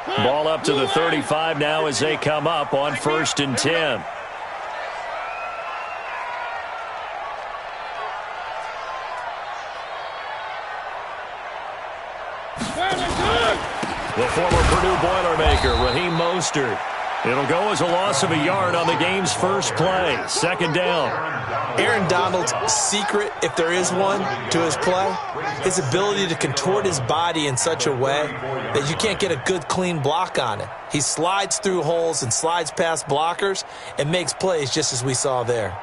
Ball up to the 35 now as they come up on 1st and 10. The former Purdue Boilermaker, Raheem Mostert. It'll go as a loss of a yard on the game's first play. 2nd down. Aaron Donald's secret, if there is one, to his play, his ability to contort his body in such a way that you can't get a good, clean block on it. He slides through holes and slides past blockers and makes plays just as we saw there.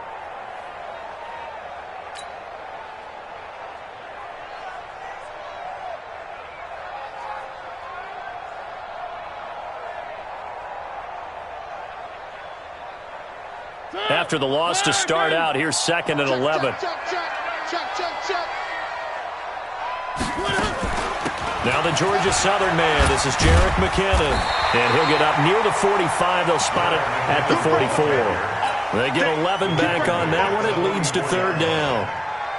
After the loss to start out, here's 2nd and 11. Now the Georgia Southern man. This is Jerick McKinnon. And he'll get up near the 45. They'll spot it at the 44. They get 11 back on that one. It leads to 3rd down.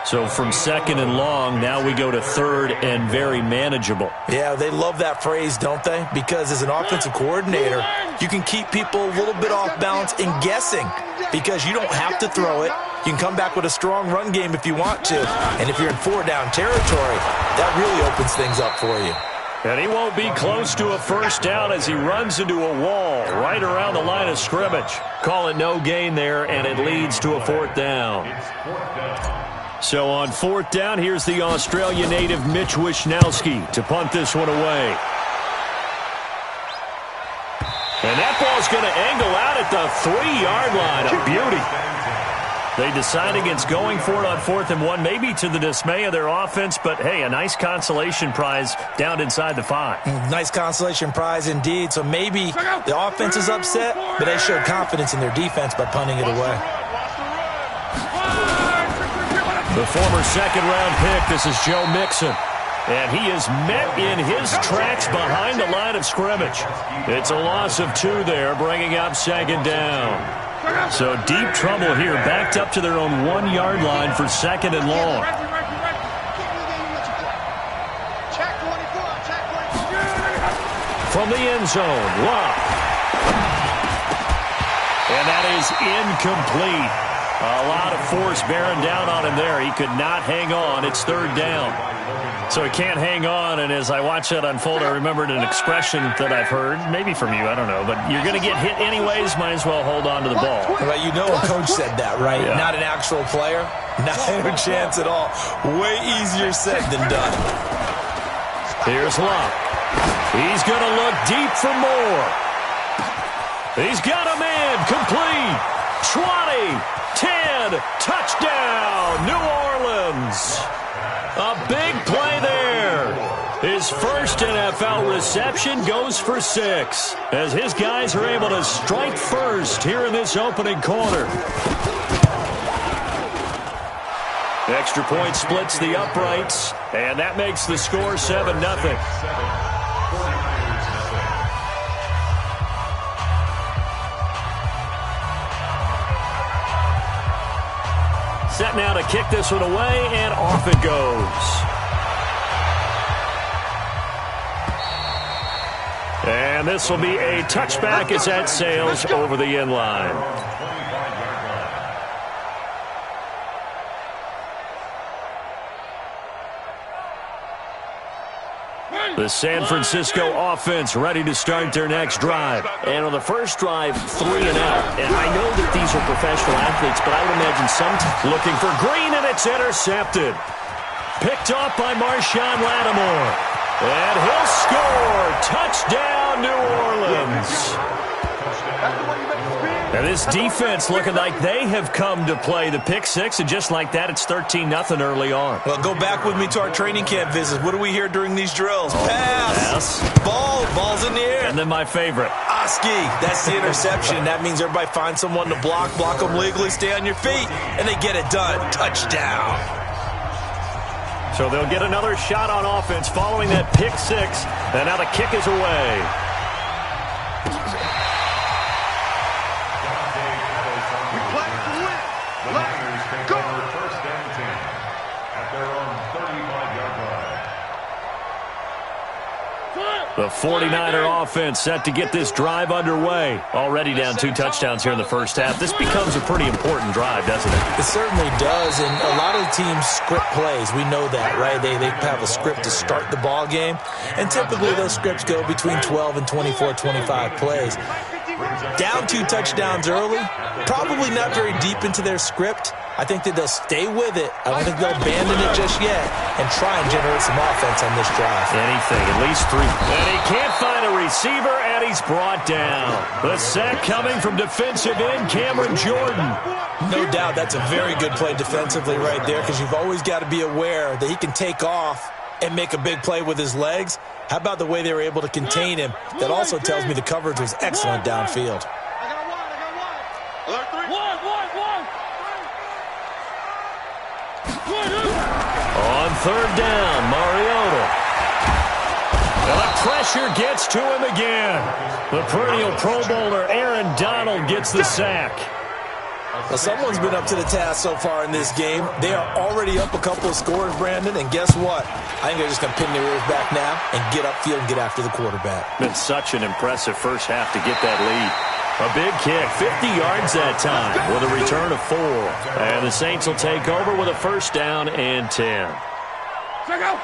So from 2nd and long, now we go to 3rd and very manageable. Yeah, they love that phrase, don't they? Because as an offensive coordinator, you can keep people a little bit off balance and guessing because you don't have to throw it. You can come back with a strong run game if you want to. And if you're in 4-down territory, that really opens things up for you. And he won't be close to a 1st down as he runs into a wall right around the line of scrimmage. Call it no gain there, and it leads to a 4th down. So on 4th down, here's the Australia native Mitch Wishnowsky to punt this one away. And that ball's going to angle out at the 3-yard line. A beauty. They decide against going for it on 4th and 1, maybe to the dismay of their offense, but hey, a nice consolation prize down inside the 5. Nice consolation prize indeed. So maybe the offense is upset, but they showed confidence in their defense by punting it away. The former 2nd-round pick, this is Joe Mixon. And he is met in his tracks behind the line of scrimmage. It's a loss of 2 there, bringing up 2nd down. So deep trouble here, backed up to their own 1-yard line for 2nd and long. From the end zone, Love. And that is incomplete. A lot of force bearing down on him there. He could not hang on. It's 3rd down. So he can't hang on, and as I watch that unfold, I remembered an expression that I've heard, maybe from you, I don't know, but you're going to get hit anyways, might as well hold on to the ball. Well, you know a coach said that, right? Yeah. Not an actual player. Not a chance at all. Way easier said than done. Here's Love. He's going to look deep for more. He's got a man complete. 20, 10, touchdown, New Orleans. A big play there. His first NFL reception goes for 6 as his guys are able to strike first here in this opening quarter. Extra point splits the uprights, and that makes the score 7-0. Set now to kick this one away, and off it goes. And this will be a touchback as that sails over the end line. The San Francisco offense ready to start their next drive. And on the first drive, 3 and out. And I know that these are professional athletes, but I would imagine some looking for Green, and it's intercepted. Picked off by Marshawn Lattimore. And he'll score. Touchdown, New Orleans. And this defense looking like they have come to play the pick 6, and just like that, it's 13-0 early on. Well, go back with me to our training camp visits. What do we hear during these drills? Pass. Ball's in the air. And then my favorite. Oski, that's the interception. That means everybody finds someone to block them legally, stay on your feet, and they get it done. Touchdown. So they'll get another shot on offense following that pick 6, and now the kick is away. The The 49er offense set to get this drive underway. Already down 2 touchdowns here in the first half. This becomes a pretty important drive, doesn't it? It certainly does, and a lot of the teams script plays. We know that, right? They have a script to start the ball game, and typically those scripts go between 12 and 24, 25 plays. Down 2 touchdowns early, probably not very deep into their script. I think that they'll stay with it. I don't think they'll abandon it just yet and try and generate some offense on this drive. Anything, at least 3. And he can't find a receiver, and he's brought down. The sack coming from defensive end Cameron Jordan. No doubt that's a very good play defensively right there, because you've always got to be aware that he can take off and make a big play with his legs. How about the way they were able to contain him? That also tells me the coverage was excellent downfield. On 3rd down, Mariota. And the pressure gets to him again. The perennial Pro Bowler Aaron Donald gets the sack. Well, someone's been up to the task so far in this game. They are already up a couple of scores, Brandon, and guess what? I think they're just going to pin their ears back now and get upfield and get after the quarterback. Been such an impressive first half to get that lead. A big kick, 50 yards that time with a return of 4. And the Saints will take over with a 1st down and 10.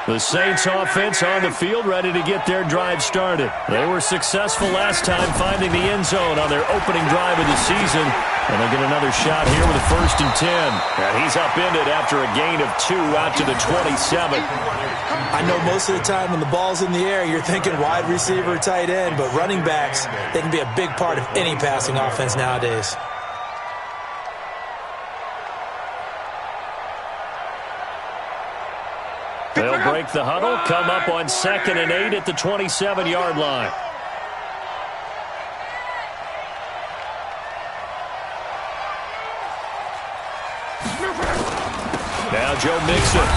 The Saints offense on the field ready to get their drive started. They were successful last time finding the end zone on their opening drive of the season. And they'll get another shot here with a 1st and 10. And he's upended after a gain of 2 out to the 27. I know most of the time when the ball's in the air, you're thinking wide receiver, tight end, but running backs, they can be a big part of any passing offense nowadays. They'll break the huddle, come up on 2nd and 8 at the 27-yard line. Now Joe Mixon.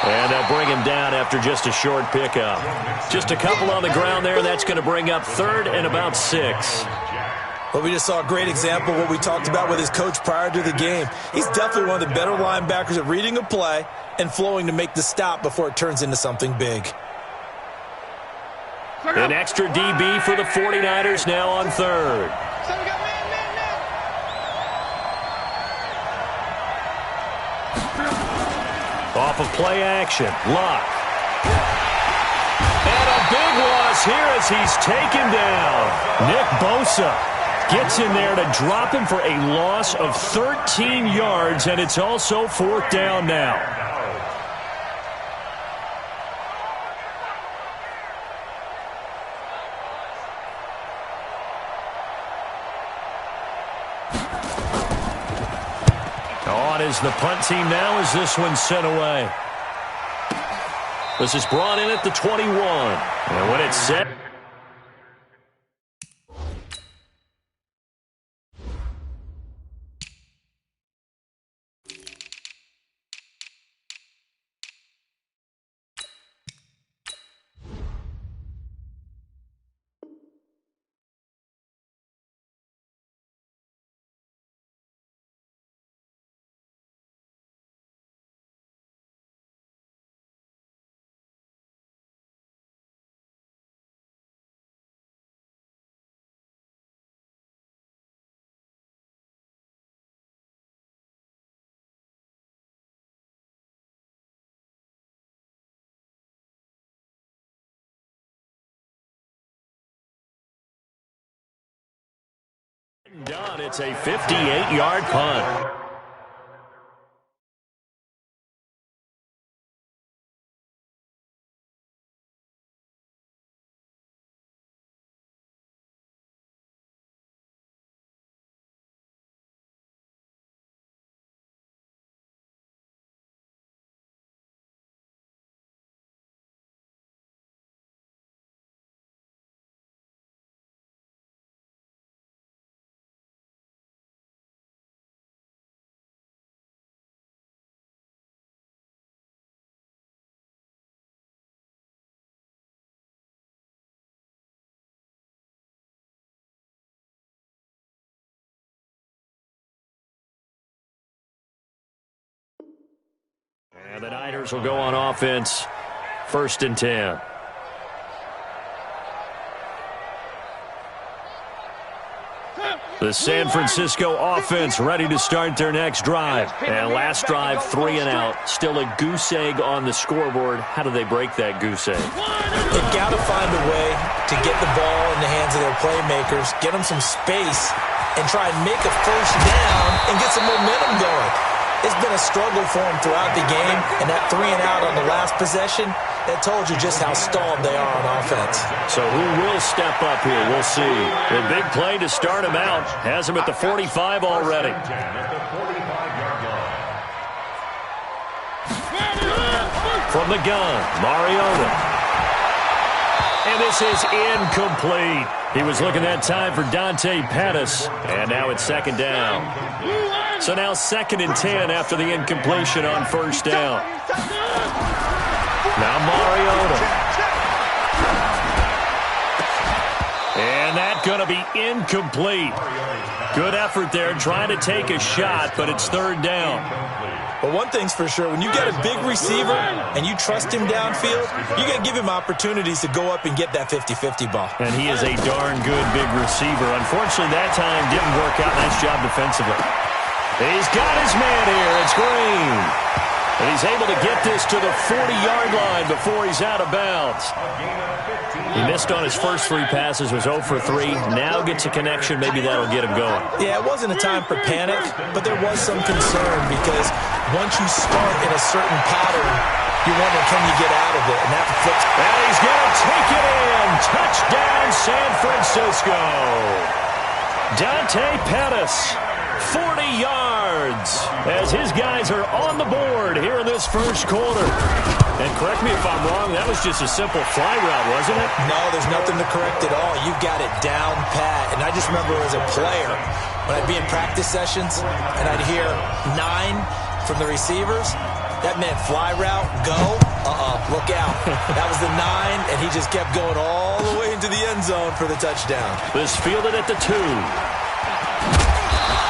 And they'll bring him down after just a short pickup. Just a couple on the ground there. That's going to bring up 3rd and about 6. Well, we just saw a great example of what we talked about with his coach prior to the game. He's definitely one of the better linebackers at reading a play and flowing to make the stop before it turns into something big. An extra DB for the 49ers now on 3rd. Off of play action, Luck. And a big loss here as he's taken down. Nick Bosa gets in there to drop him for a loss of 13 yards, and it's also 4th down now. On is the punt team now as this one's sent away. This is brought in at the 21. And when it's set... Done. It's a 58-yard punt. And the Niners will go on offense. 1st and 10. The San Francisco offense ready to start their next drive. And last drive, 3 and out. Still a goose egg on the scoreboard. How do they break that goose egg? They've got to find a way to get the ball in the hands of their playmakers, get them some space, and try and make a first down and get some momentum going. It's been a struggle for them throughout the game, and that 3 and out on the last possession, that told you just how stalled they are on offense. So who will step up here? We'll see. The big play to start him out has him at the 45 already. From the gun, Mariota. And this is incomplete. He was looking that time for Dante Pettis, and now it's second down. So now 2nd and 10 after the incompletion on first down. Now Mariota. And that's going to be incomplete. Good effort there trying to take a shot, but it's 3rd down. But one thing's for sure, when you get a big receiver and you trust him downfield, you got to give him opportunities to go up and get that 50-50 ball. And he is a darn good big receiver. Unfortunately, that time didn't work out. Nice job defensively. He's got his man here. It's Green. And he's able to get this to the 40-yard line before he's out of bounds. He missed on his first 3 passes, was 0 for 3. Now gets a connection. Maybe that'll get him going. Yeah, it wasn't a time for panic, but there was some concern because once you start in a certain pattern, you wonder, can you get out of it? And that flips. And he's going to take it in. Touchdown, San Francisco. Dante Pettis. 40 yards as his guys are on the board here in this first quarter. And correct me if I'm wrong, that was just a simple fly route, wasn't it? No, there's nothing to correct at all. You've got it down pat. And I just remember as a player, when I'd be in practice sessions and I'd hear 9 from the receivers, that meant fly route, go, look out. That was the 9, and he just kept going all the way into the end zone for the touchdown. This fielded at the 2.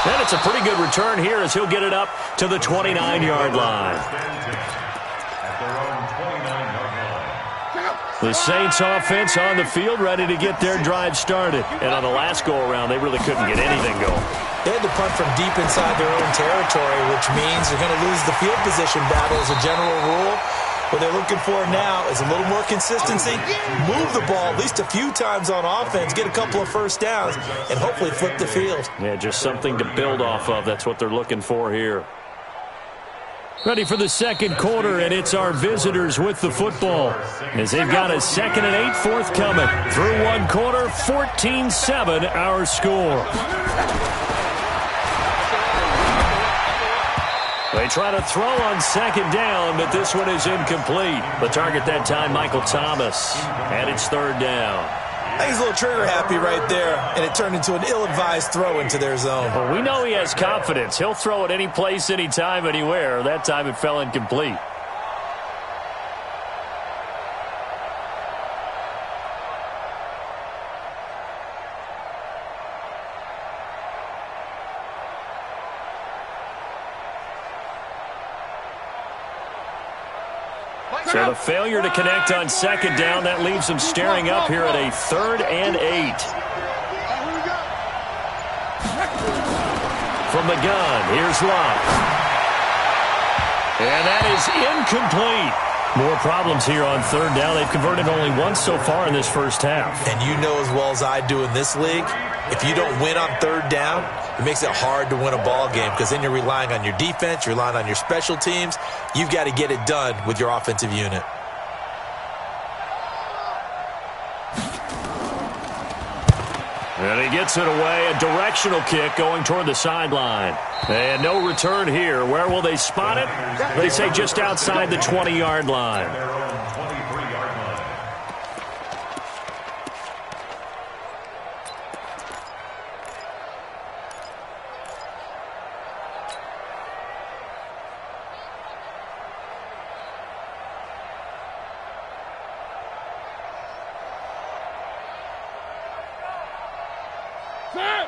And it's a pretty good return here as he'll get it up to the 29-yard line. The Saints offense on the field ready to get their drive started. And on the last go-around, they really couldn't get anything going. They had to punt from deep inside their own territory, which means they're going to lose the field position battle as a general rule. What they're looking for now is a little more consistency, move the ball at least a few times on offense, get a couple of first downs, and hopefully flip the field. Yeah, just something to build off of. That's what they're looking for here. Ready for the second quarter, and it's our visitors with the football as they've got a 2nd and 8 forthcoming. Through one quarter, 14-7 our score. They try to throw on second down, but this one is incomplete. The target that time, Michael Thomas, and it's 3rd down. I think he's a little trigger happy right there, and it turned into an ill-advised throw into their zone. Well, we know he has confidence. He'll throw it any place, anytime, anywhere. That time it fell incomplete. So the failure to connect on second down, that leaves them staring up here at a 3rd and 8. From the gun, here's Love. And that is incomplete. More problems here on 3rd down. They've converted only once so far in this first half. And you know as well as I do in this league, if you don't win on 3rd down, it makes it hard to win a ball game because then you're relying on your defense, you're relying on your special teams. You've got to get it done with your offensive unit. And he gets it away, a directional kick going toward the sideline. And no return here. Where will they spot it? They say just outside the 20-yard line.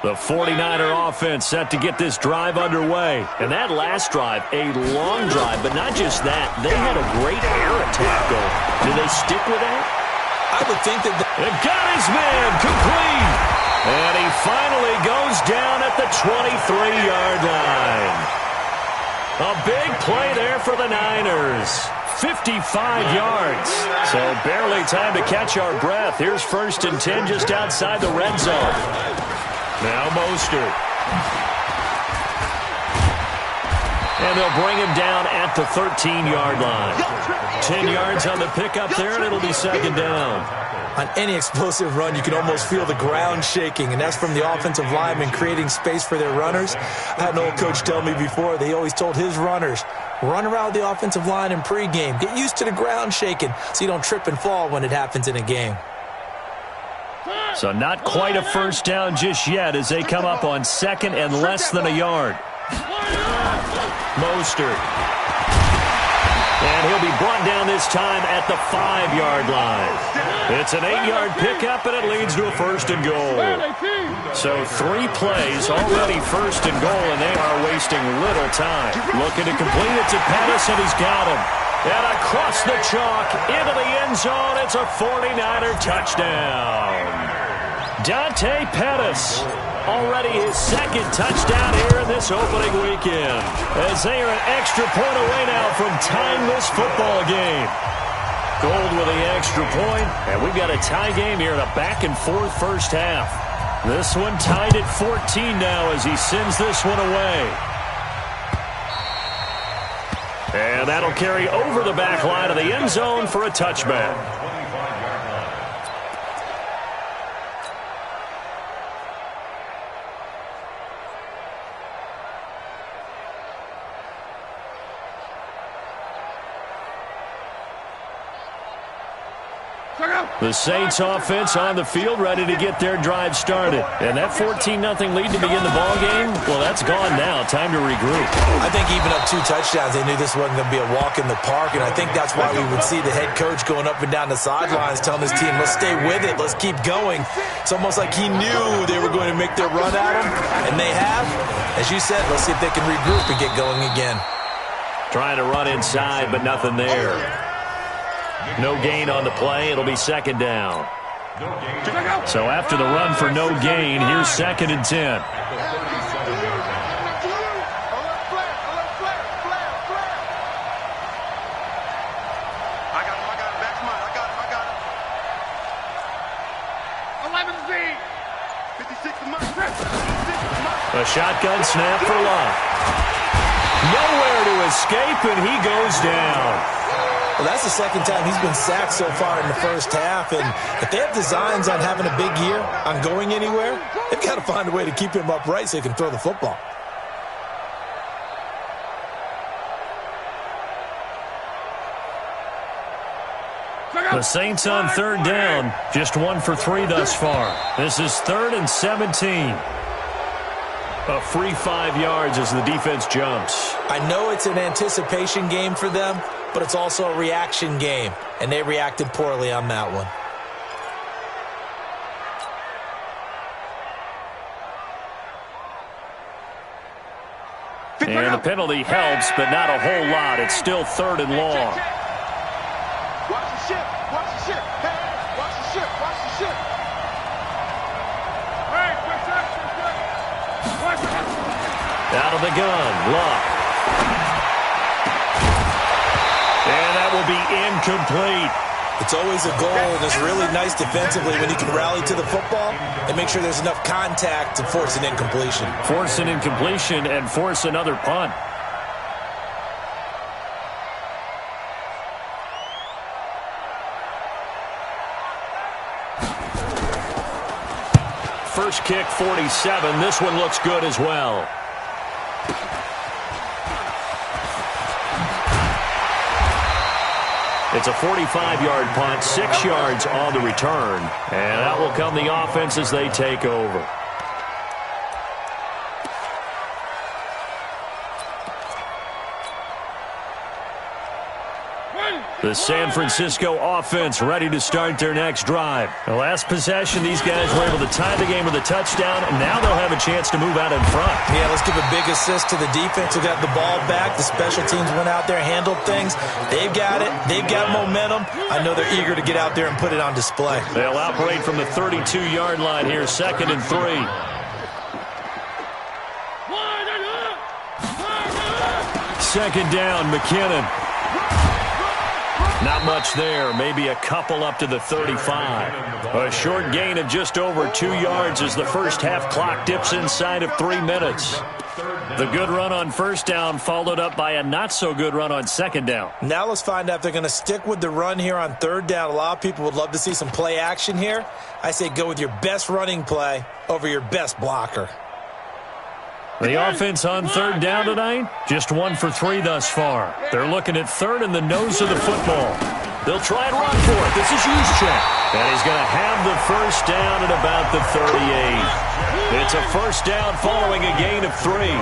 The 49er offense set to get this drive underway. And that last drive, a long drive, but not just that. They had a great air attack going. Do they stick with that? I would think that they've got his man complete. And he finally goes down at the 23-yard line. A big play there for the Niners. 55 yards. So barely time to catch our breath. Here's 1st and 10 just outside the red zone. Now Mostert. And they'll bring him down at the 13-yard line. 10 yards on the pickup there, and it'll be 2nd down. On any explosive run, you can almost feel the ground shaking, and that's from the offensive linemen creating space for their runners. I had an old coach tell me before, they always told his runners, run around the offensive line in pregame. Get used to the ground shaking so you don't trip and fall when it happens in a game. So not quite a 1st down just yet as they come up on 2nd and less than a yard. Mostert. And he'll be brought down this time at the 5-yard line. It's an 8-yard pickup, and it leads to a 1st and goal. So 3 plays, already 1st and goal, and they are wasting little time. Looking to complete it to Pettis, and he's got him. And across the chalk, into the end zone, it's a 49er touchdown. Dante Pettis. Already his 2nd touchdown here in this opening weekend. As they are an extra point away now from tying this football game. Gold with the extra point, and we've got a tie game here in a back-and-forth 1st half. This one tied at 14 now as he sends this one away. And that'll carry over the back line of the end zone for a touchback. The Saints offense on the field ready to get their drive started. And that 14-0 lead to begin the ball game, well, that's gone now. Time to regroup. I think even up 2 touchdowns, they knew this wasn't going to be a walk in the park, and I think that's why we would see the head coach going up and down the sidelines telling his team, let's stay with it, let's keep going. It's almost like he knew they were going to make their run at him, and they have. As you said, let's see if they can regroup and get going again. Trying to run inside, but nothing there. No gain on the play. It'll be 2nd down. So after the run for no gain, here's 2nd and 10. A shotgun snap for Love. Nowhere to escape, and he goes down. Well, that's the 2nd time he's been sacked so far in the 1st half, and if they have designs on having a big year, on going anywhere, they've got to find a way to keep him upright so he can throw the football. The Saints on 3rd down, just 1 for 3 thus far. This is 3rd and 17. A free 5 yards as the defense jumps. I know it's an anticipation game for them, but it's also a reaction game, and they reacted poorly on that one. And the penalty helps, but not a whole lot. It's still 3rd and long. Watch the ship, watch the ship, hey, watch the ship, watch the ship. Hey, out of the gun, Luck. And that will be incomplete. It's always a goal, and it's really nice defensively when you can rally to the football and make sure there's enough contact to force an incompletion. Force an incompletion and force another punt. First kick, 47. This one looks good as well. It's a 45-yard punt, 6 yards on the return. And that will come the offense as they take over. The San Francisco offense ready to start their next drive. The last possession, these guys were able to tie the game with a touchdown, and now they'll have a chance to move out in front. Yeah, let's give a big assist to the defense who got the ball back. The special teams went out there, handled things. They've got it. They've got momentum. I know they're eager to get out there and put it on display. They'll operate from the 32-yard line here, 2nd and 3. Second down, McKinnon. Not much there, maybe a couple up to the 35. A short gain of just over 2 yards as the first half clock dips inside of 3 minutes. The good run on first down followed up by a not-so-good run on second down. Now let's find out if they're going to stick with the run here on third down. A lot of people would love to see some play action here. I say go with your best running play over your best blocker. The offense on third down tonight, just 1 for 3 thus far. They're looking at third in the nose of the football. They'll try and run for it. This is Juszczyk. And he's going to have the first down at about the 38. It's a first down following a gain of 3.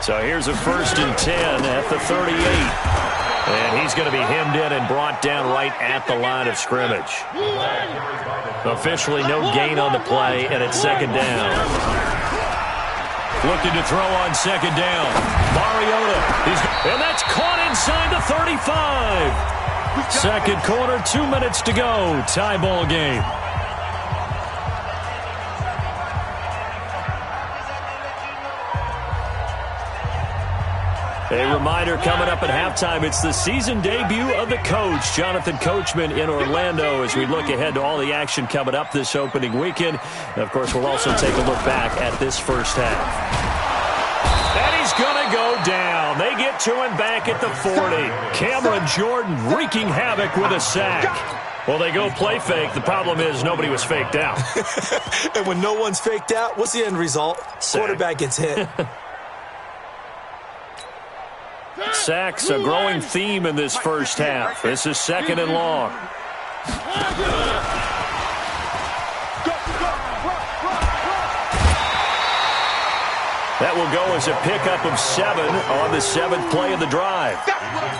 So here's a 1st and 10 at the 38. And he's going to be hemmed in and brought down right at the line of scrimmage. Officially no gain on the play, and it's second down. Looking to throw on second down. Mariota. And that's caught inside the 35. Second quarter, 2 minutes to go. Tie ball game. A reminder coming up at halftime, it's the season debut of the coach, Jonathan Coachman in Orlando, as we look ahead to all the action coming up this opening weekend. And of course, we'll also take a look back at this first half. And he's going to go down. They get to him back at the 40. Cameron Jordan wreaking havoc with a sack. Well, they go play fake. The problem is nobody was faked out. And when no one's faked out, what's the end result? Sack. Quarterback gets hit. Sacks, a growing theme in this first half. This is 2nd and long. That will go as a pickup of 7 on the 7th play of the drive.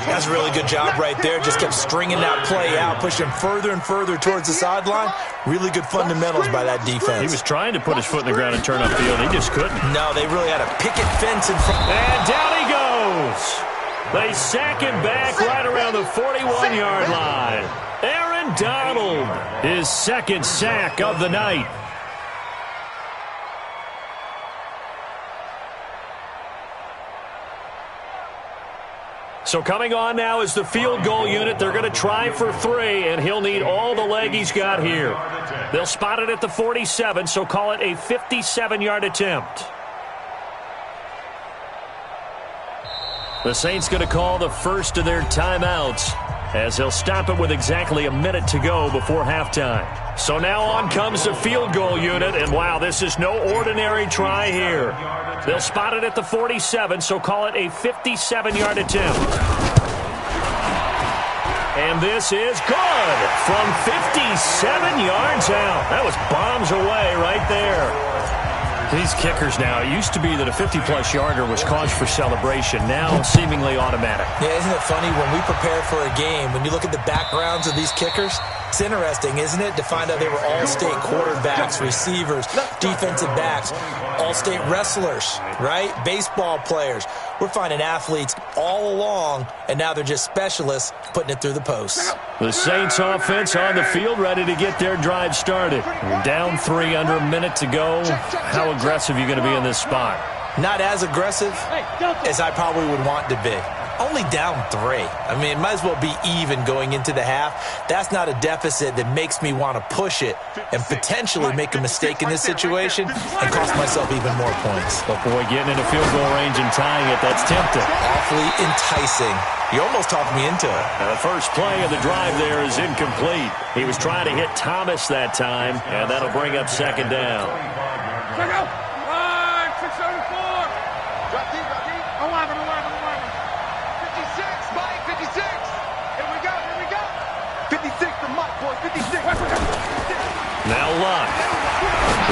That's a really good job right there. Just kept stringing that play out, pushing further and further towards the sideline. Really good fundamentals by that defense. He was trying to put his foot in the ground and turn upfield. He just couldn't. No, they really had a picket fence in front. And down he goes. They sack him back right around the 41-yard line. Aaron Donald, his 2nd sack of the night. So coming on now is the field goal unit. They're going to try for 3, and he'll need all the leg he's got here. They'll spot it at the 47, so call it a 57-yard attempt. The Saints going to call the first of their timeouts, as they'll stop it with exactly a minute to go before halftime. So now on comes the field goal unit, and wow, this is no ordinary try here. They'll spot it at the 47, so call it a 57-yard attempt. And this is good from 57 yards out. That was bombs away right there. These kickers now, it used to be that a 50-plus yarder was cause for celebration. Now, seemingly automatic. Yeah, isn't it funny? When we prepare for a game, when you look at the backgrounds of these kickers, it's interesting, isn't it, to find out they were all-state quarterbacks, receivers, defensive backs, all-state wrestlers, right? Baseball players. We're finding athletes all along, and now they're just specialists putting it through the posts. The Saints offense on the field ready to get their drive started. Down 3, under a minute to go. How aggressive are you going to be in this spot? Not as aggressive as I probably would want to be. Only down 3. I mean, it might as well be even going into the half. That's not a deficit that makes me want to push it and potentially make a mistake in this situation and cost myself even more points. But boy, getting into field goal range and tying it, that's tempting. Awfully enticing. You almost talked me into it. The first play of the drive there is incomplete. He was trying to hit Thomas that time, and that'll bring up second down. Check out. 674. Drop deep, drop deep. 11. 56, Mike, 56. Here we go. 56 for Mike, boy, 56. Now Luck.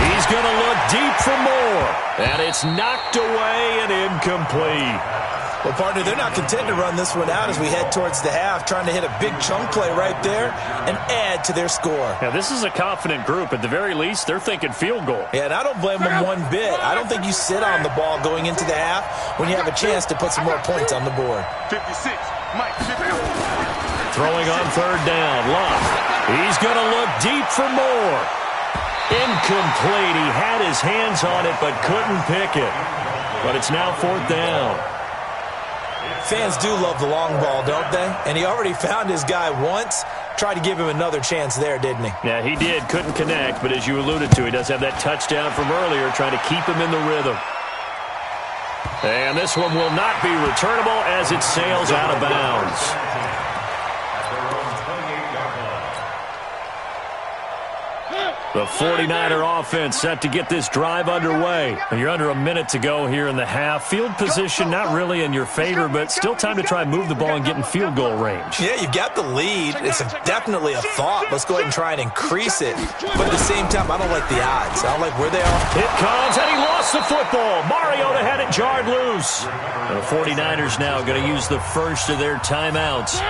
He's going to look deep for more. And it's knocked away and incomplete. Well, partner, they're not content to run this one out as we head towards the half, trying to hit a big chunk play right there and add to their score. Yeah, this is a confident group. At the very least, they're thinking field goal. Yeah, and I don't blame them one bit. I don't think you sit on the ball going into the half when you have a chance to put some more points on the board. 56, Mike, 50. Throwing on third down, Love. He's going to look deep for more. Incomplete. He had his hands on it but couldn't pick it. But it's now fourth down. Fans do love the long ball, don't they? And he already found his guy once. Tried to give him another chance there, didn't he? Yeah, he did. Couldn't connect, but as you alluded to, he does have that touchdown from earlier, trying to keep him in the rhythm. And this one will not be returnable as it sails out of bounds. The 49er offense set to get this drive underway. You're under a minute to go here in the half. Field position not really in your favor, but still time to try and move the ball and get in field goal range. Yeah, you've got the lead. It's definitely a thought. Let's go ahead and try and increase it. But at the same time, I don't like the odds. I don't like where they are. It comes, and he lost the football. Mariota had it jarred loose. The 49ers now going to use the first of their timeouts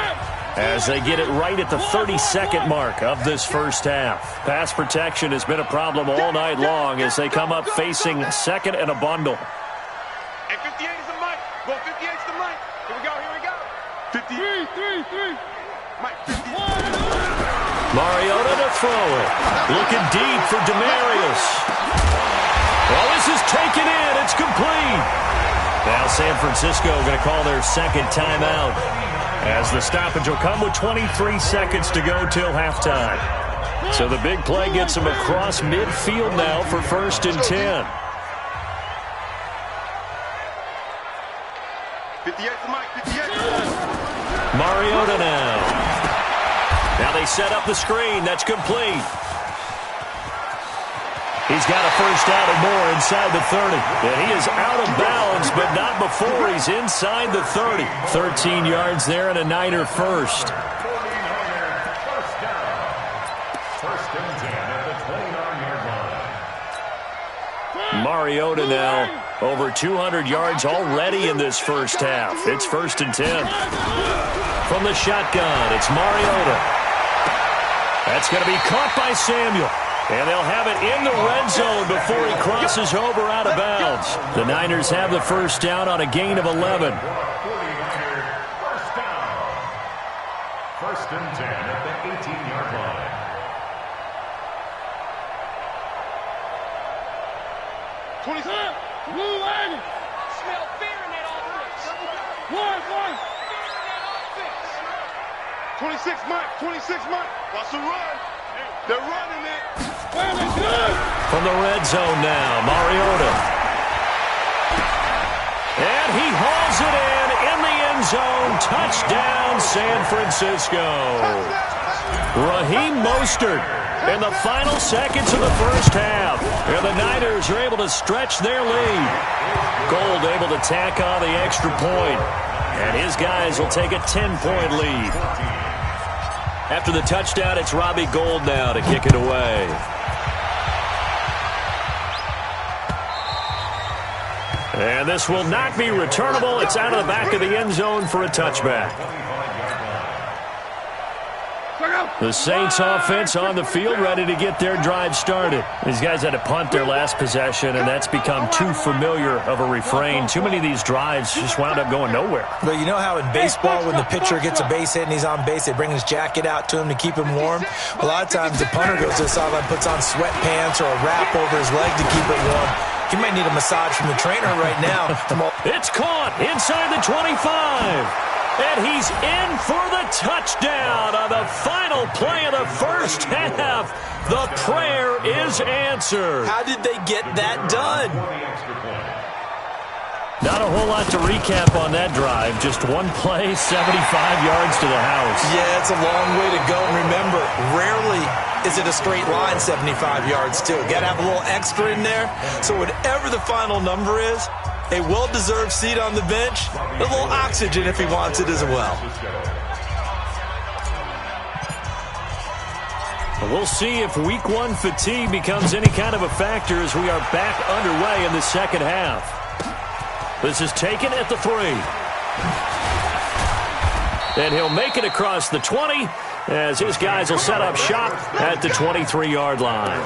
as they get it right at the 30-second mark of this first half. Pass protection has been a problem all night long as they come up facing second and a bundle. And 58 is the Mike. Well, 58 is the Mike. Here we go, here we go. 53. Mike, 50. Mariota to throw it. Looking deep for Demarius. Well, this is taken in. It's complete. Now San Francisco going to call their second timeout, as the stoppage will come with 23 seconds to go till halftime. So the big play gets him across midfield now for 1st and 10. 58 for Mike, 58. Mariota now. Now they set up the screen. That's complete. He's got a first down and more inside the 30. And he is out of bounds, but not before he's inside the 30. 13 yards there and a Niner first. First and 10 at the 29-yard line. Mariota now over 200 yards already in this first half. It's 1st and 10. From the shotgun, it's Mariota. That's going to be caught by Samuel. And they'll have it in the red zone before he crosses over out of bounds. The Niners have the first down on a gain of 11. 1st and 10 at the 18-yard line. 27. Blue wagon. Smell fear in that offense. One. 26 Mike. 26 Mike. Watch the run. They're running it. From the red zone now, Mariota. And he hauls it in the end zone. Touchdown, San Francisco. Raheem Mostert in the final seconds of the first half. And the Niners are able to stretch their lead. Gold able to tack on the extra point. And his guys will take a 10-point lead. After the touchdown, it's Robbie Gould now to kick it away. And this will not be returnable. It's out of the back of the end zone for a touchback. The Saints offense on the field ready to get their drive started. These guys had to punt their last possession, and that's become too familiar of a refrain. Too many of these drives just wound up going nowhere. But you know how in baseball when the pitcher gets a base hit and he's on base, they bring his jacket out to him to keep him warm? A lot of times the punter goes to the sideline, puts on sweatpants or a wrap over his leg to keep it warm. He might need a massage from the trainer right now. It's caught inside the 25. And he's in for the touchdown on the final play of the first half. The prayer is answered. How did they get that done? Not a whole lot to recap on that drive. Just one play, 75 yards to the house. Yeah, it's a long way to go. And remember, rarely is it a straight line 75 yards, too. Got to have a little extra in there. So whatever the final number is, a well-deserved seat on the bench, a little oxygen if he wants it as well. We'll see if week one fatigue becomes any kind of a factor as we are back underway in the second half. This is taken at the 3. And he'll make it across the 20 as his guys will set up shop at the 23-yard line.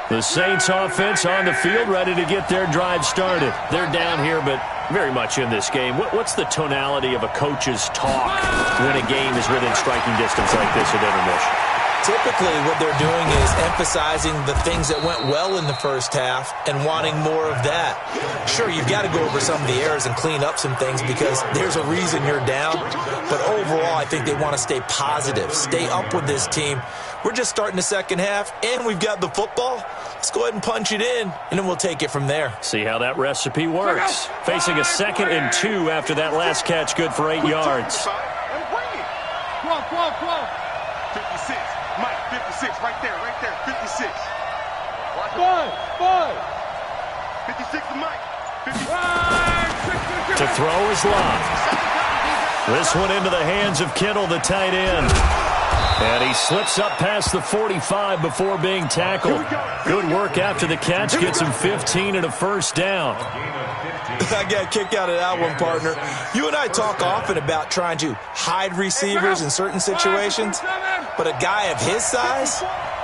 The Saints offense on the field, ready to get their drive started. They're down here, but very much in this game. What's the tonality of a coach's talk when a game is within striking distance like this at intermission? Typically, what they're doing is emphasizing the things that went well in the first half and wanting more of that. Sure, you've got to go over some of the errors and clean up some things because there's a reason you're down. But overall, I think they want to stay positive, stay up with this team. We're just starting the second half, and we've got the football. Let's go ahead and punch it in, and then we'll take it from there. See how that recipe works. Facing a 2nd and 2 after that last catch, good for 8 yards. Come on. 56. Mike, 56. Right there. 56. Watch it. 56 to Mike. 56. To throw is locked. This one into the hands of Kittle, the tight end. And he slips up past the 45 before being tackled. Good work after the catch. Gets him 15 and a first down. I got a kick out of that one, partner. You and I talk often about trying to hide receivers in certain situations, but a guy of his size,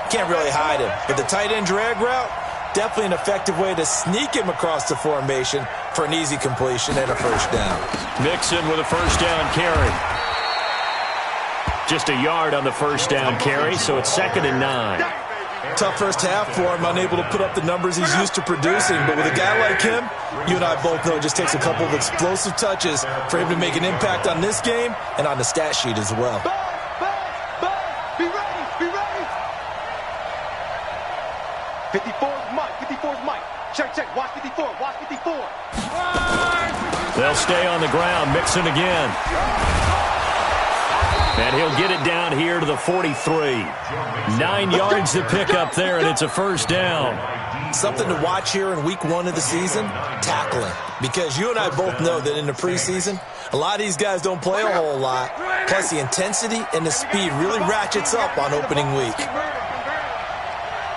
can't really hide him. But the tight end drag route, definitely an effective way to sneak him across the formation for an easy completion and a first down. Mixon with a first down carry. Just a yard on the first down carry, so it's 2nd and 9. Tough first half for him, unable to put up the numbers he's used to producing. But with a guy like him, you and I both know it just takes a couple of explosive touches for him to make an impact on this game and on the stat sheet as well. Be ready. 54 is Mike. Check. Watch 54. They'll stay on the ground. Mixon again. And he'll get it down here to the 43. 9 yards to pick up there, and it's a first down. Something to watch here in week 1 of the season, tackling. Because you and I both know that in the preseason, a lot of these guys don't play a whole lot. Plus, the intensity and the speed really ratchets up on opening week.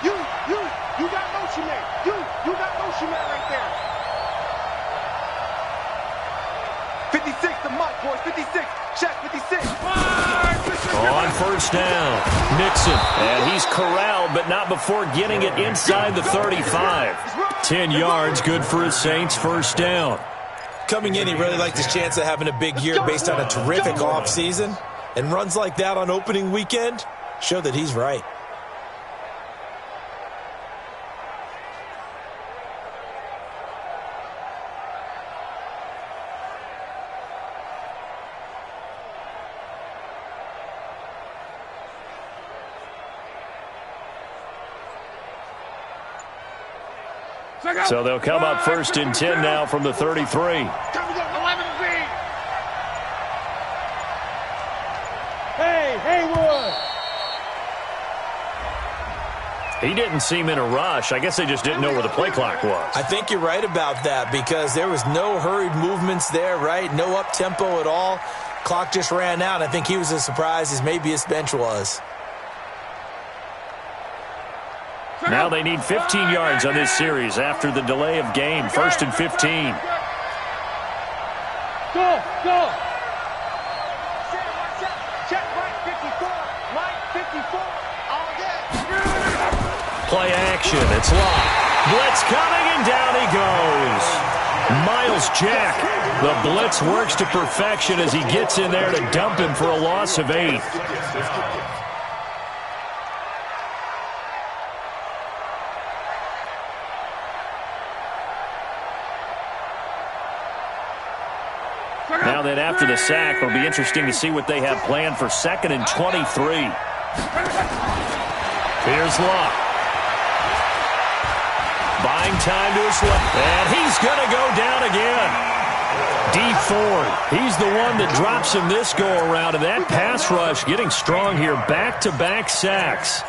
You got motion man. You got motion man right there. 56 to Mike, boys. 56. Check 56. On first down, Mixon. And he's corralled, but not before getting it inside the 35. 10 yards, good for his Saints first down. Coming in, he really liked his chance of having a big year based on a terrific offseason. And runs like that on opening weekend show that he's right. So they'll come up 1st and 10 now from the 33. Haywood. He didn't seem in a rush. I guess they just didn't know where the play clock was. I think you're right about that because there was no hurried movements there, right? No up-tempo at all. Clock just ran out. I think he was as surprised as maybe his bench was. Now they need 15 yards on this series after the delay of game. 1st and 15. Go. Check Mike 54. Mike 54. All day. Play action. It's locked. Blitz coming, and down he goes. Miles Jack. The blitz works to perfection as he gets in there to dump him for a loss of 8. Now then, after the sack, it'll be interesting to see what they have planned for 2nd and 23. Here's Locke. Buying time to his left, and he's going to go down again. D Ford, he's the one that drops him this go-around, and that pass rush getting strong here. Back-to-back sacks.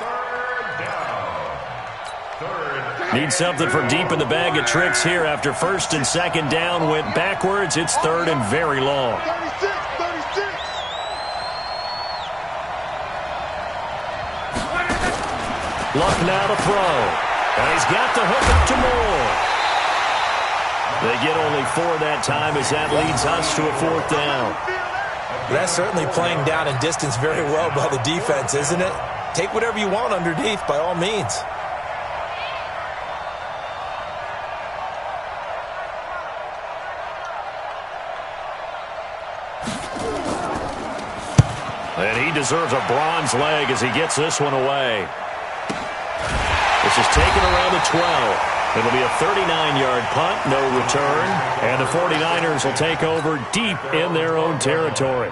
Need something for deep in the bag of tricks here after 1st and 2nd down went backwards. It's 3rd and very long. 36. Luck now to throw. And he's got the hook up to Moore. They get only 4 that time as that leads us to a 4th down. That's certainly playing down in distance very well by the defense, isn't it? Take whatever you want underneath, by all means. And he deserves a bronze leg as he gets this one away. This is taken around the 12. It'll be a 39-yard punt, no return. And the 49ers will take over deep in their own territory.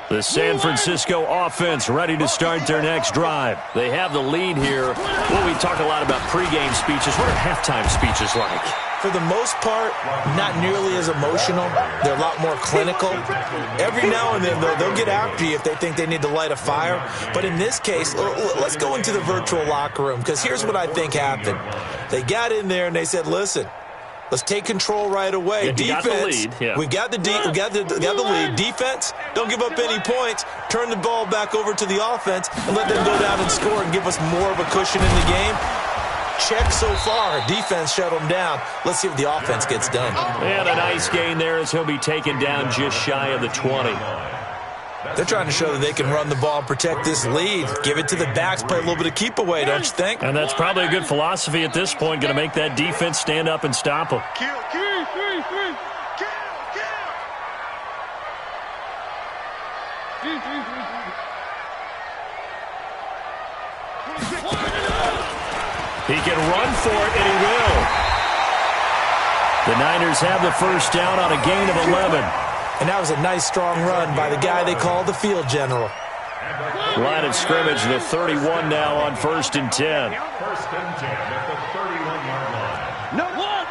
The San Francisco offense ready to start their next drive. They have the lead here. Well, we talk a lot about pregame speeches. What are halftime speeches like? For the most part, not nearly as emotional. They're a lot more clinical. Every now and then, though, they'll get after you if they think they need to light a fire. But in this case, let's go into the virtual locker room, because here's what I think happened. They got in there and they said, listen, let's take control right away. Yeah, defense, got the lead. Yeah. we got the lead. Defense, don't give up any points. Turn the ball back over to the offense and let them go down and score and give us more of a cushion in the game. Check so far. Defense shut them down. Let's see if the offense gets done. And a nice gain there as he'll be taken down just shy of the 20. They're trying to show that they can run the ball and protect this lead. Give it to the backs, play a little bit of keep away, don't you think? And that's probably a good philosophy at this point, going to make that defense stand up and stop them. Kill, kill, kill, kill, He can run for it, and he will. The Niners have the first down on a gain of 11. And that was a nice, strong run by the guy they call the field general. Line of scrimmage, the 31 now on 1st and 10. First and 10 at the 31-yard line. No, one.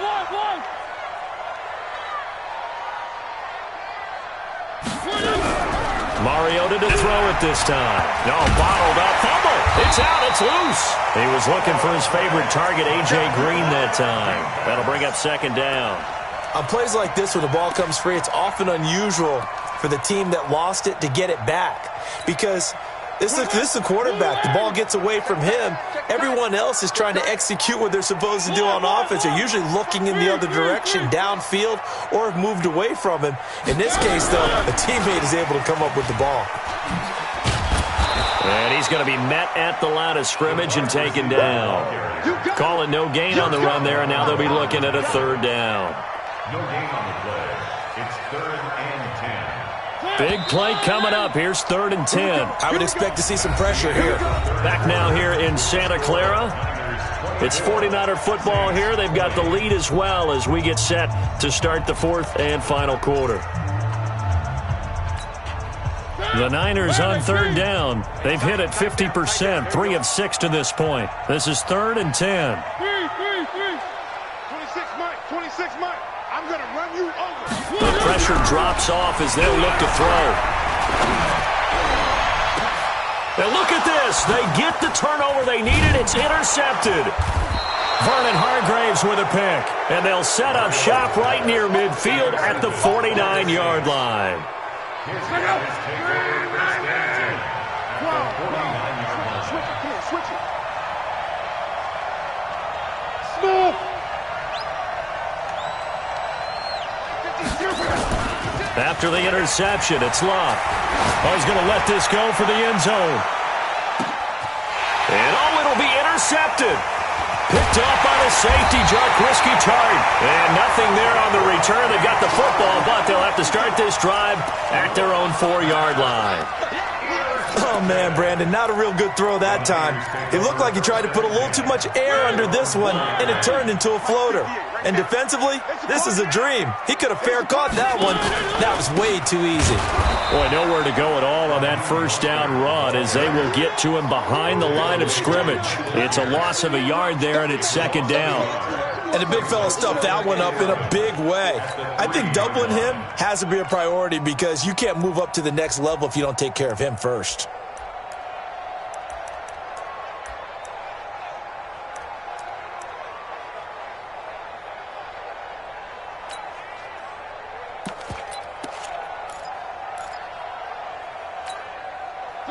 Mariota to throw it this time. No, bottled up. Fumble. It's out. It's loose. He was looking for his favorite target, A.J. Green, that time. That'll bring up 2nd down. On plays like this where the ball comes free, it's often unusual for the team that lost it to get it back. Because this is a quarterback. The ball gets away from him. Everyone else is trying to execute what they're supposed to do on offense. They're usually looking in the other direction, downfield, or have moved away from him. In this case, though, a teammate is able to come up with the ball. And he's going to be met at the line of scrimmage and taken down. Calling no gain on the run there, and now they'll be looking at a 3rd down. No gain on the play. It's 3rd and 10. Big play coming up. Here's 3rd and 10. I would expect to see some pressure here. Back now here in Santa Clara. It's 49er football here. They've got the lead as well as we get set to start the 4th and final quarter. The Niners on 3rd down. They've hit it 50%, 3 of 6 to this point. This is 3rd and 10. 26 Mike. I'm going to run you over. The pressure drops off as they'll look to throw. And look at this. They get the turnover they needed. It's intercepted. Vernon Hargraves with a pick. And they'll set up shop right near midfield at the 49-yard line. Here's the guys take over 1st and 10 at the 49-yard line. Switch it. Smooth. After the interception, it's Luck. Oh, he's going to let this go for the end zone. And it'll be intercepted. Picked off by the safety, Jarquiski Tart. And nothing there on the return. They've got the football, but they'll have to start this drive at their own 4-yard line. Oh, man, Brandon, not a real good throw that time. It looked like he tried to put a little too much air under this one, and it turned into a floater. And defensively, this is a dream. He could have fair caught that one. That was way too easy. Boy, nowhere to go at all on that first down run as they will get to him behind the line of scrimmage. It's a loss of a yard there, and it's 2nd down. And the big fella stuffed that one up in a big way. I think doubling him has to be a priority because you can't move up to the next level if you don't take care of him first.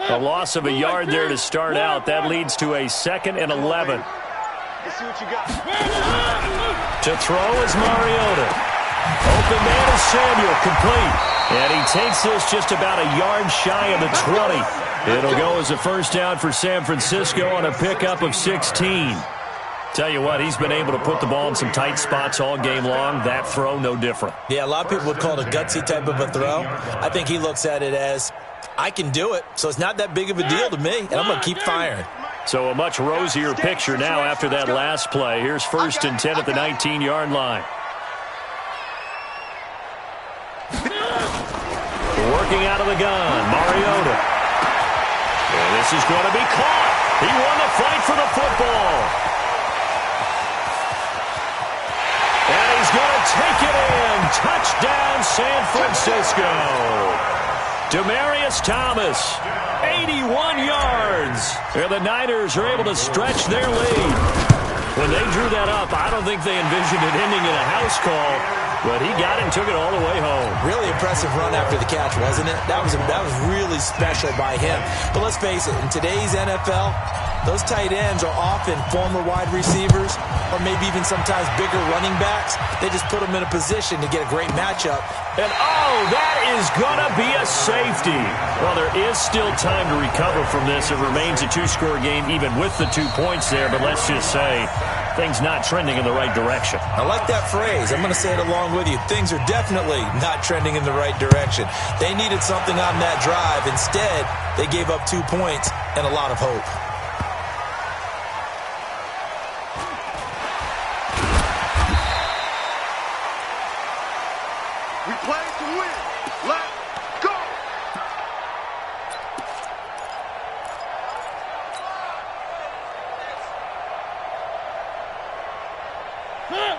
A loss of a yard there to start out. That leads to a 2nd and 11. Let's see what you got. To throw is Mariota. Open man is Samuel, complete. And he takes this just about a yard shy of the 20. It'll go as a first down for San Francisco on a pickup of 16. Tell you what, he's been able to put the ball in some tight spots all game long. That throw, no different. Yeah, a lot of people would call it a gutsy type of a throw. I think he looks at it as, I can do it, so it's not that big of a deal to me, and I'm going to keep firing. So a much rosier picture now after that last play. Here's 1st and 10 at the 19-yard line. Working out of the gun, Mariota. And this is going to be caught. He won the fight for the football. And he's going to take it in. Touchdown, San Francisco. Demaryius Thomas, 81 yards. And the Niners are able to stretch their lead. When they drew that up, I don't think they envisioned it ending in a house call, but he got it and took it all the way home. Really impressive run after the catch, wasn't it? That was really special by him. But let's face it, in today's NFL, those tight ends are often former wide receivers or maybe even sometimes bigger running backs. They just put them in a position to get a great matchup. And, oh, that is going to be a safety. Well, there is still time to recover from this. It remains a 2-score game even with the 2 points there, but let's just say things not trending in the right direction. I like that phrase. I'm going to say it along with you. Things are definitely not trending in the right direction. They needed something on that drive. Instead, they gave up 2 points and a lot of hope. We play to win. Let's go.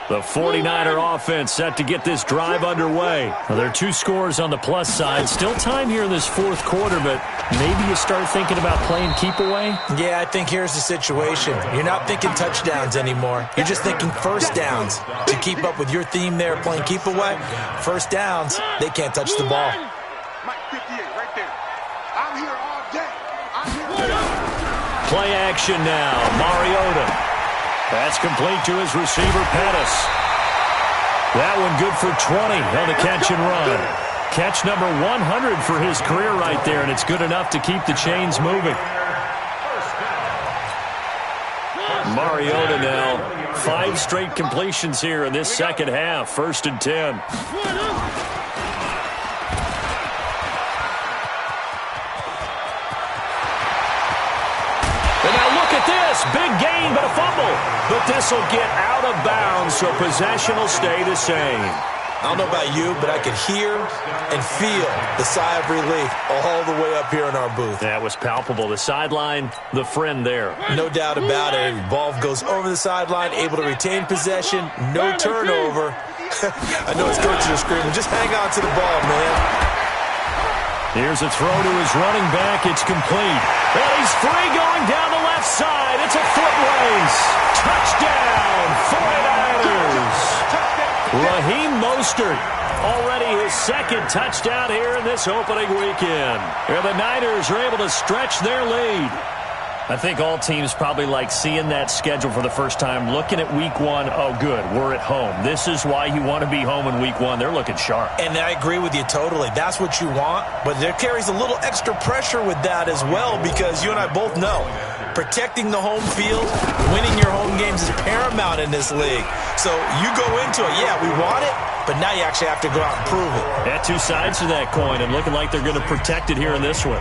The 49er offense set to get this drive underway. Well, there are 2 scores on the plus side. Still time here in this 4th quarter, but maybe you start thinking about playing keep away? Yeah, I think here's the situation. You're not thinking touchdowns anymore. You're just thinking first downs. To keep up with your theme there, playing keep away, first downs, they can't touch the ball. Mike 58 right there. I'm here all day. I'm here all day. Play action now. Mariota. That's complete to his receiver, Pettis. That one good for 20 on the catch and run. Catch number 100 for his career right there, and it's good enough to keep the chains moving. Mariota now, 5 straight completions here in this second half. 1st and 10. Big gain, but a fumble. But this will get out of bounds, so possession will stay the same. I don't know about you, but I could hear and feel the sigh of relief all the way up here in our booth. That was palpable. The sideline, the friend there. No doubt about it. Ball goes over the sideline, able to retain possession, no turnover. I know it's coaches are screaming, just hang on to the ball, man. Here's a throw to his running back. It's complete. And he's free going down the left side. It's a foot race. Touchdown, 49ers. Raheem Mostert, already his 2nd touchdown here in this opening weekend. And the Niners are able to stretch their lead. I think all teams probably like seeing that schedule for the first time, looking at week 1. Oh, good, we're at home. This is why you want to be home in week 1. They're looking sharp. And I agree with you totally. That's what you want, but there carries a little extra pressure with that as well because you and I both know protecting the home field, winning your home games is paramount in this league. So you go into it, yeah, we want it, but now you actually have to go out and prove it. Yeah, 2 sides to that coin, and looking like they're going to protect it here in this one.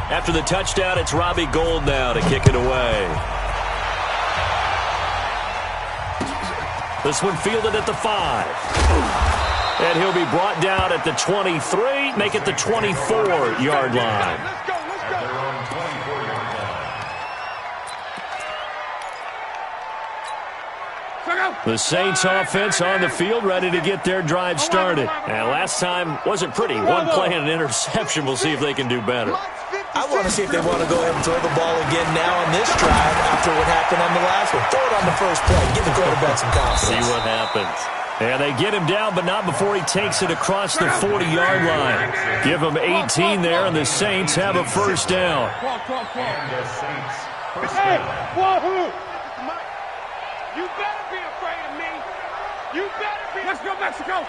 After the touchdown, it's Robbie Gould now to kick it away. This one fielded at the 5. And he'll be brought down at the 23, make it the 24-yard line. Let's go, let's go. They're on 24-yard line. The Saints offense on the field, ready to get their drive started. And last time wasn't pretty. One play and an interception. We'll see if they can do better. I want to see if they want to go ahead and throw the ball again now on this drive after what happened on the last one. Throw it on the first play. Give the quarterback some confidence. See what happens. And they get him down, but not before he takes it across the 40-yard line. Give him 18 there, and the Saints have a first down. And the Saints first Hey, down. wahoo! You better be afraid of me. You better be. Let's go, Mexico.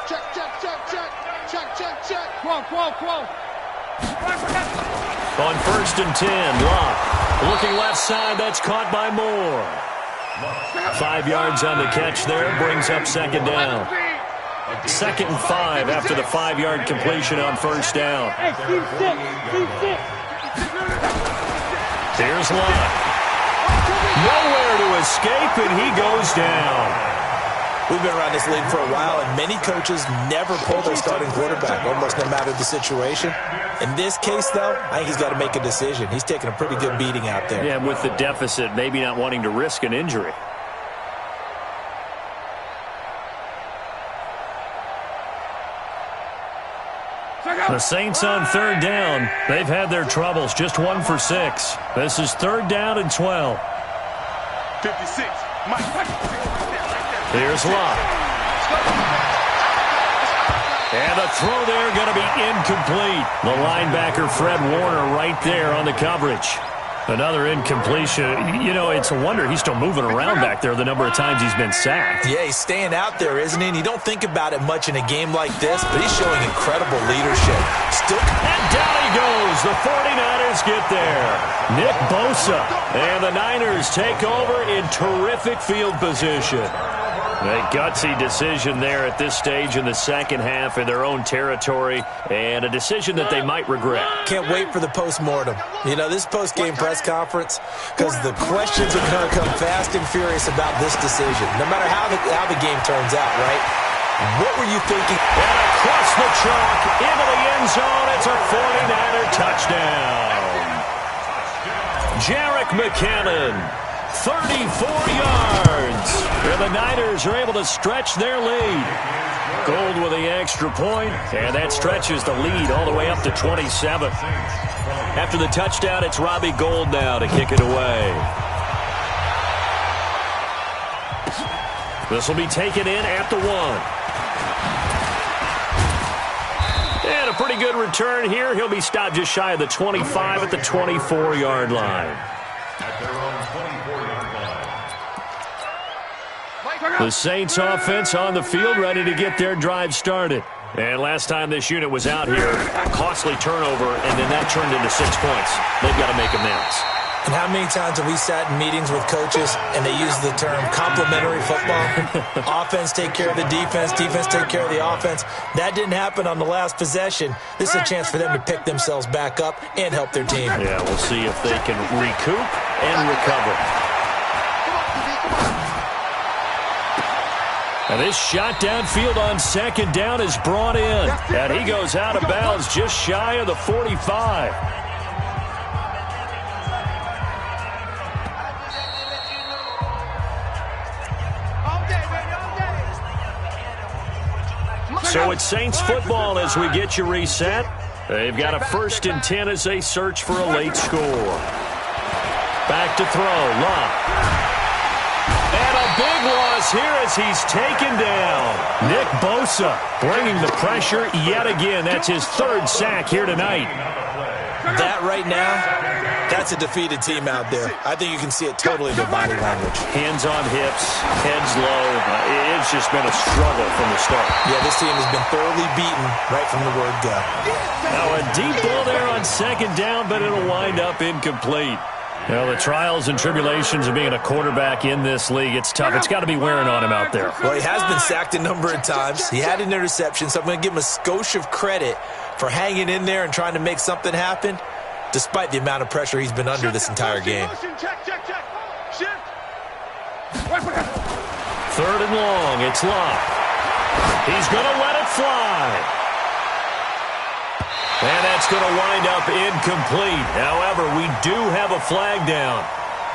Check, check, check, check. Check, check, check. Quo. On first and 10, Locke. Looking left side, that's caught by Moore. 5 yards on the catch there, brings up second down. 2nd and 5 after the 5-yard completion on first down. Hey, C6. Here's Locke. Nowhere to escape, and he goes down. We've been around this league for a while, and many coaches never pull their starting quarterback, almost no matter the situation. In this case, though, I think he's got to make a decision. He's taking a pretty good beating out there. Yeah, with the deficit, maybe not wanting to risk an injury. The Saints on third down. They've had their troubles, just 1 for 6. This is 3rd down and 12. 56. Mike. Here's Locke. And the throw there going to be incomplete. The linebacker, Fred Warner, right there on the coverage. Another incompletion. You know, it's a wonder he's still moving around back there the number of times he's been sacked. Yeah, he's staying out there, isn't he? And you don't think about it much in a game like this, but he's showing incredible leadership. And down he goes. The 49ers get there. Nick Bosa. And the Niners take over in terrific field position. A gutsy decision there at this stage in the second half in their own territory, and a decision that they might regret. Can't wait for the postmortem. You know, this post-game press conference, because the questions are going to come fast and furious about this decision, no matter how the game turns out, right? What were you thinking? And across the chalk, into the end zone, it's a 49er touchdown. Jerick McKinnon. 34 yards. And the Niners are able to stretch their lead. Gold with the extra point, and that stretches the lead all the way up to 27. After the touchdown, it's Robbie Gould now to kick it away. This will be taken in at the 1. And a pretty good return here. He'll be stopped just shy of the 25 at the 24-yard line. At their own 24-yard line. The Saints offense on the field, ready to get their drive started. And last time this unit was out here, a costly turnover, and then that turned into 6 points. They've got to make amends. And how many times have we sat in meetings with coaches and they use the term complementary football? Offense take care of the defense, defense take care of the offense. That didn't happen on the last possession. This is a chance for them to pick themselves back up and help their team. Yeah, we'll see if they can recoup and recover. And this shot downfield on second down is brought in. And he goes out of bounds just shy of the 45. So it's Saints football as we get you reset. They've got a 1st and 10 as they search for a late score. Back to throw, Locke. And a big loss here as he's taken down. Nick Bosa bringing the pressure yet again. That's his 3rd sack here tonight. That right now, that's a defeated team out there. I think you can see it totally in their body language. Hands on hips, heads low. It's just been a struggle from the start. Yeah, this team has been thoroughly beaten right from the word go. Now a deep ball there on second down, but it'll wind up incomplete. Well, the trials and tribulations of being a quarterback in this league, it's tough. It's got to be wearing on him out there. Well, he has been sacked a number of times. He had an interception, so I'm going to give him a skosh of credit for hanging in there and trying to make something happen, despite the amount of pressure he's been under this entire game. Third and long, it's Locke. He's going to let it fly. And that's going to wind up incomplete. However, we do have a flag down.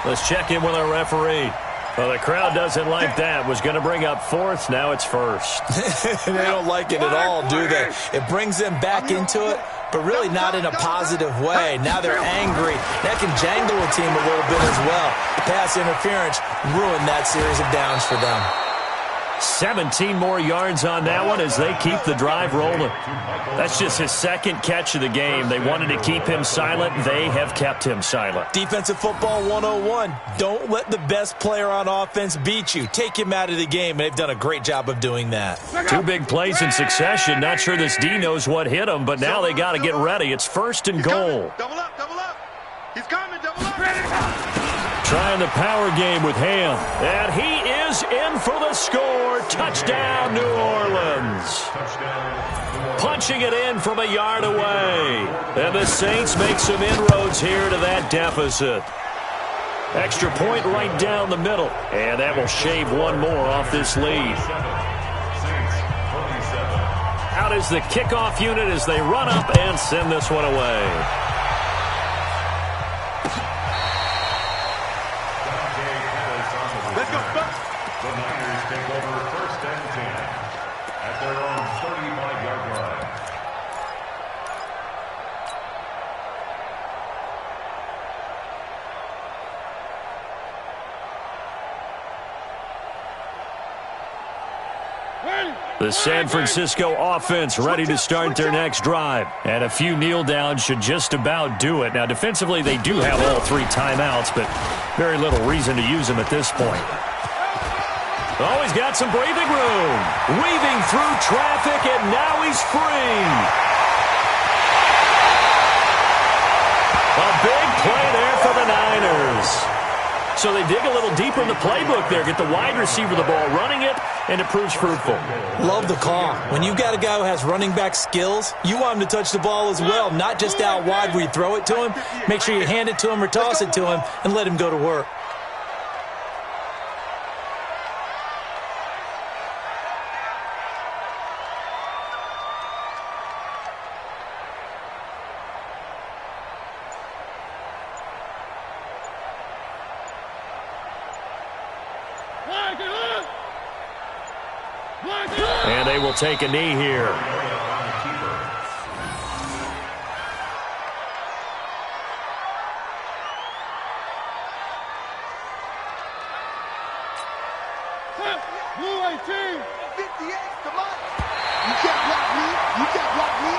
Let's check in with our referee. Well, the crowd doesn't like that. Was going to bring up 4th. Now it's 1st. They don't like it at all, do they? It brings them back into it, but really not in a positive way. Now they're angry. That can jangle a team a little bit as well. Pass interference ruined that series of downs for them. 17 more yards on that one as they keep the drive rolling. That's just his second catch of the game. They wanted to keep him silent. They have kept him silent. Defensive football 101. Don't let the best player on offense beat you. Take him out of the game, and they've done a great job of doing that. 2 big plays in succession. Not sure this D knows what hit him, but now they got to get ready. It's 1st and goal. Double up, double up. He's coming, double up. Trying the power game with Ham. And he is in for the score. Touchdown, New Orleans. Punching it in from a yard away. And the Saints make some inroads here to that deficit. Extra point right down the middle. And that will shave one more off this lead. Out is the kickoff unit as they run up and send this one away. Let's go, Bucks. The Niners take over 1st and 10 at their own 35-yard line. The San Francisco offense ready to start their next drive. And a few kneel downs should just about do it. Now, defensively, they do have all 3 timeouts, but very little reason to use them at this point. Oh, he's got some breathing room. Weaving through traffic, and now he's free. A big play there for the Niners. So they dig a little deeper in the playbook there, get the wide receiver the ball, running it, and it proves fruitful. Love the call. When you've got a guy who has running back skills, you want him to touch the ball as well, not just out wide where you throw it to him. Make sure you hand it to him or toss it to him and let him go to work. And they will take a knee here. Blue 18. 58, come on. You can't block me. You can't block me.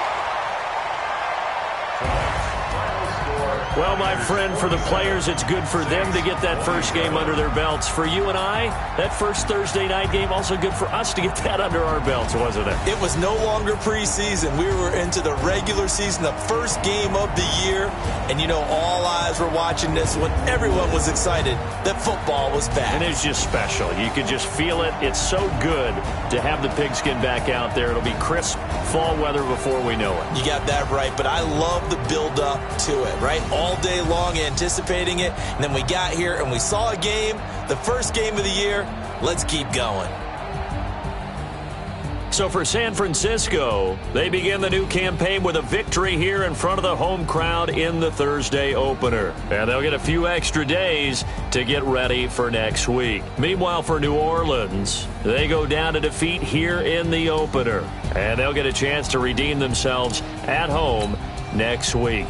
Well, my friend, for the players, it's good for them to get that first game under their belts. For you and I, that first Thursday night game, also good for us to get that under our belts, wasn't it? It was no longer preseason. We were into the regular season, the first game of the year. And, you know, all eyes were watching this when everyone was excited that football was back. And it's just special. You could just feel it. It's so good to have the pigskin back out there. It'll be crisp fall weather before we know it. You got that right, but I love the build-up to it, right? All day long anticipating it, and then we got here and we saw a game, the first game of the year. Let's keep going. So for San Francisco, they begin the new campaign with a victory here in front of the home crowd in the Thursday opener. And they'll get a few extra days to get ready for next week. Meanwhile, for New Orleans, they go down to defeat here in the opener. And they'll get a chance to redeem themselves at home next week.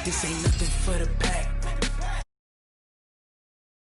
This ain't nothing for the